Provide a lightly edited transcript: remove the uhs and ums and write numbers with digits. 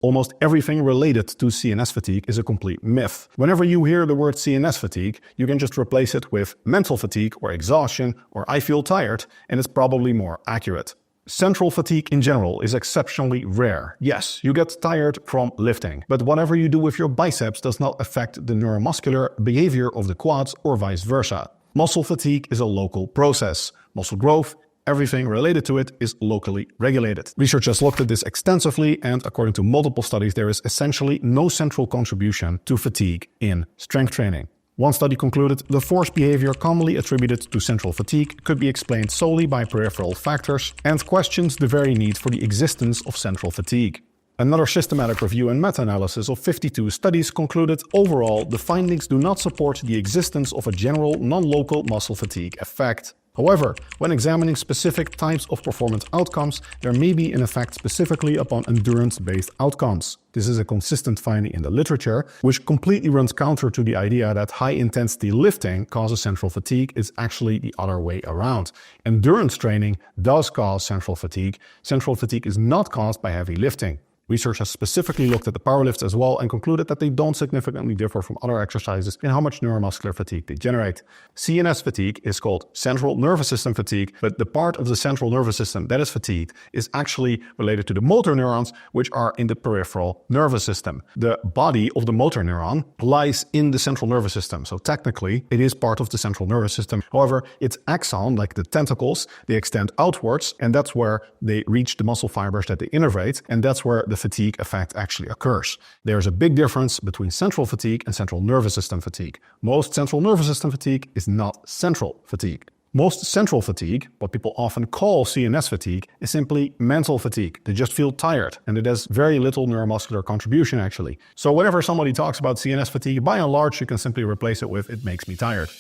Almost everything related to CNS fatigue is a complete myth. Whenever you hear the word CNS fatigue, you can just replace it with mental fatigue or exhaustion or I feel tired, and it's probably more accurate. Central fatigue in general is exceptionally rare. Yes, you get tired from lifting, but whatever you do with your biceps does not affect the neuromuscular behavior of the quads or vice versa. Muscle fatigue is a local process. Muscle growth, everything related to it, is locally regulated. Research has looked at this extensively, and according to multiple studies, there is essentially no central contribution to fatigue in strength training. One study concluded the force behavior commonly attributed to central fatigue could be explained solely by peripheral factors and questions the very need for the existence of central fatigue. Another systematic review and meta-analysis of 52 studies concluded overall the findings do not support the existence of a general non-local muscle fatigue effect. However, when examining specific types of performance outcomes, there may be an effect specifically upon endurance-based outcomes. This is a consistent finding in the literature, which completely runs counter to the idea that high-intensity lifting causes central fatigue. It's actually the other way around. Endurance training does cause central fatigue. Central fatigue is not caused by heavy lifting. Research has specifically looked at the powerlifts as well and concluded that they don't significantly differ from other exercises in how much neuromuscular fatigue they generate. CNS fatigue is called central nervous system fatigue, but the part of the central nervous system that is fatigued is actually related to the motor neurons, which are in the peripheral nervous system. The body of the motor neuron lies in the central nervous system, so technically it is part of the central nervous system. However, its axon, like the tentacles, they extend outwards, and that's where they reach the muscle fibers that they innervate, and that's where the fatigue effect actually occurs. There's a big difference between central fatigue and central nervous system fatigue. Most central nervous system fatigue is not central fatigue. Most central fatigue, what people often call CNS fatigue, is simply mental fatigue. They just feel tired, and it has very little neuromuscular contribution actually. So whenever somebody talks about CNS fatigue, by and large, you can simply replace it with "it makes me tired."